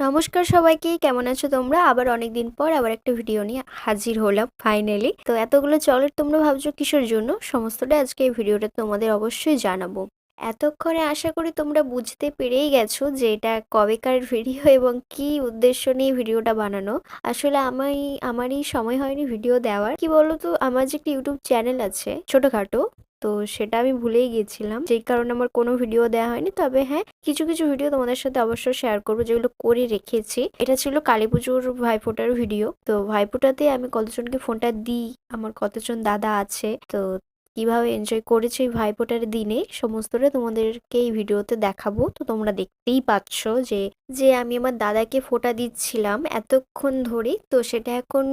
নমস্কার সবাইকে, কেমন আছো তোমরা? আবার অনেকদিন পর আবার একটা ভিডিও নিয়ে হাজির হলাম ফাইনালি। তো এতগুলো চকলেট তোমরা ভাবছো কিসের জন্য? সমস্তটা আজকে এই ভিডিওটা তোমাদের অবশ্যই জানাবো। এতক্ষণে আশা করি তোমরা বুঝতে পেরেই গেছো যে এটা কবেকার ভিডিও এবং কি উদ্দেশ্য নিয়ে ভিডিওটা বানানো। আসলে আমারই সময় হয়নি ভিডিও দেওয়ার। কি বলতো, আমার যে একটা ইউটিউব চ্যানেল আছে ছোটখাটো, তো সেটা আমি ভুলেই গিয়েছিলাম, যেই কারণে আমার কোনো ভিডিও দেওয়া হয়নি। তবে হ্যাঁ, কিছু কিছু ভিডিও তোমাদের সাথে অবশ্যই শেয়ার করবো যেগুলো করে রেখেছি। এটা ছিল কালীপুজোর ভাইফোঁটার ভিডিও। তো ভাইফোঁটাতে আমি কতজনকে ফোনটা দিই, আমার কতজন দাদা আছে, তো কিভাবে এনজয় করেছি এই ভাইফোঁটার দিনে সমস্তটা তোমাদেরকে এই ভিডিওতে দেখাবো। তো তোমরা দেখতেই পাচ্ছ যে যে আমি আমার দাদাকে ফোঁটা দিচ্ছিলাম এতক্ষণ ধরে, তো সেটা এখন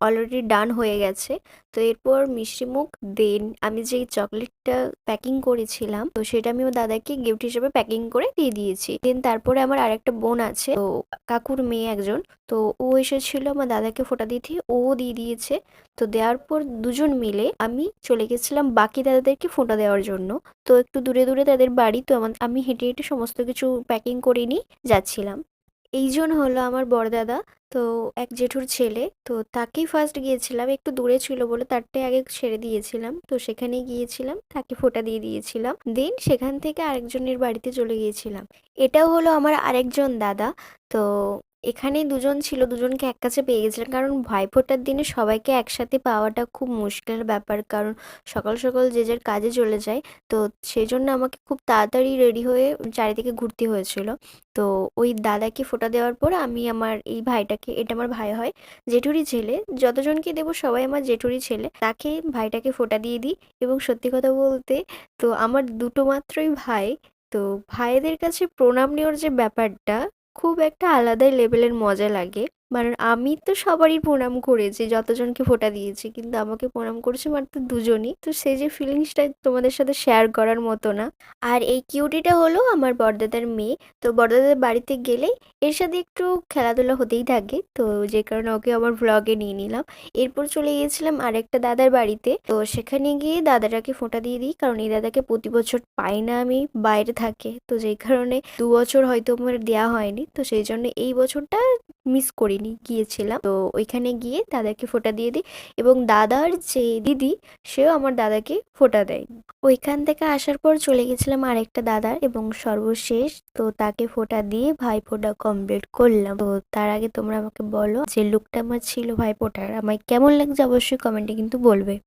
অলরেডি ডান হয়ে গেছে। তো এরপর মিষ্টিমুখ দেন আমি যেই চকলেটটা প্যাকিং করেছিলাম, তো সেটা আমি আমার দাদাকে গিফট হিসেবে প্যাকিং করে দিয়ে দিয়েছি। দেন তারপরে আমার আরেকটা বোন আছে, তো কাকুর মেয়ে একজন, তো ও এসেছিল আমার দাদাকে ফোঁটা দিতে, ও দিয়ে দিয়েছে। তো দেওয়ার পর দুজন মিলে আমি চলে গেছিলাম বাকি দাদাদেরকে ফোঁটা দেওয়ার জন্য। তো একটু দূরে দূরে তাদের বাড়ি, তো আমি হেঁটে হেঁটে সমস্ত কিছু প্যাকিং করে নিয়ে যাচ্ছিলাম। এইজন হলো আমার বড়দাদা, তো এক জেঠুর ছেলে। তো তাকেই ফার্স্ট গিয়েছিলাম, একটু দূরে ছিল বলে তারটাই আগে ছেড়ে দিয়েছিলাম। তো সেখানে গিয়েছিলাম, তাকে ফোঁটা দিয়ে দিয়েছিলাম। দেন সেখান থেকে আরেকজনের বাড়িতে চলে গিয়েছিলাম। এটাও হলো আমার আরেকজন দাদা। তো এখানে দুজন ছিল, দুজনকে এক কাছে পেয়ে গেছিলাম, কারণ ভাইফোঁটার দিনে সবাইকে একসাথে পাওয়াটা খুব মুশকিলের ব্যাপার, কারণ সকাল সকাল যে যার কাজে চলে যায়। তো সেই জন্য আমাকে খুব তাড়াতাড়ি রেডি হয়ে চারিদিকে ঘুরতে হয়েছিল। তো ওই দাদাকে ফোঁটা দেওয়ার পর আমি আমার এই ভাইটাকে, এটা আমার ভাই হয়, জেঠুরি ছেলে, যতজনকে দেবো সবাই আমার জেঠুরি ছেলে, তাকে ভাইটাকে ফোঁটা দিয়ে দিই। এবং সত্যি কথা বলতে, তো আমার দুটো মাত্রই ভাই। তো ভাইদের কাছে প্রণাম নেওয়ার যে ব্যাপারটা, খুব একটা আলাদাই লেভেলের মজা লাগে। মানে আমি তো সবারই প্রণাম করেছি, যতজনকে ফোঁটা দিয়েছি, কিন্তু আমাকে প্রণাম করেছে মাত্র দুজনই। তো সেই যে ফিলিংসটা তোমাদের সাথে শেয়ার করার মতো না। আর এই কিউটিটা হলো আমার বড়দাদার মেয়ে। তো বড়দাদার বাড়িতে গেলেই এর সাথে একটু খেলাধুলা হতেই থাকে, তো যে কারণে ওকে আমার ভ্লগে নিয়ে নিলাম। এরপর চলে গিয়েছিলাম আরেকটা দাদার বাড়িতে, তো সেখানে গিয়ে দাদাটাকে ফোঁটা দিয়ে দিই, কারণ এই দাদাকে প্রতি বছর পাই না, আমি বাইরে থাকে, তো যেই কারণে 2 বছর হয়তো আমার দেওয়া হয়নি। তো সেই জন্য এই বছরটা মিস করিনি, গিয়েছিলাম। তো ওইখানে গিয়ে দাদাকে ফোঁটা দিয়ে দিই, এবং দাদার যে দিদি, সেও আমার দাদাকে ফোঁটা দেয়। ওইখান থেকে আসার পর চলে গেছিলাম আরেকটা দাদার, এবং সর্বশেষ তো তাকে ফোঁটা দিয়ে ভাইফোঁটা কমপ্লিট করলাম। তো তার আগে তোমরা আমাকে বলো যে লুকটা আমার ছিল ভাইফোঁটার, আমায় কেমন লাগছে অবশ্যই কমেন্টে কিন্তু বলবে।